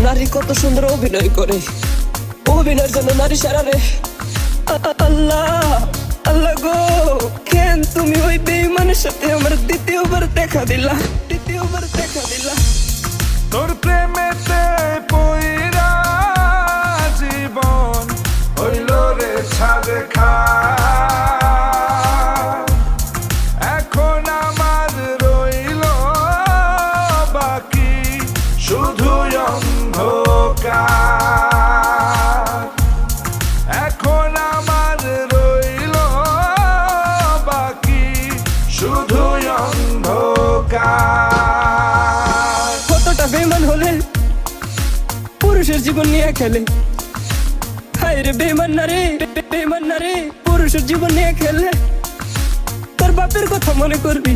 নারী কত সুন্দর অভিনয় করে, অভিনয়ের জন্য নারী সারা রে। আল্লাহ আল্লাহ গো, কেন তুমি ওই বেঈমানের সাথে আমার দ্বিতীয়বার দেখা দিলা? তোর প্রেমেতে পইরা জীবন হইল রে ছাড়ে খা। এখন আমার রইল বাকি শুধু অন্ধকার। এখন আমার রইল বাকি শুধু অন্ধকার। কতটা বেঈমান হলে পুরুষের জীবন নিয়ে খেলে। হায় রে বেঈমান না রে, পুরুষের জীবন নিয়ে খেলে। তোর বাপের কথা মনে করবি।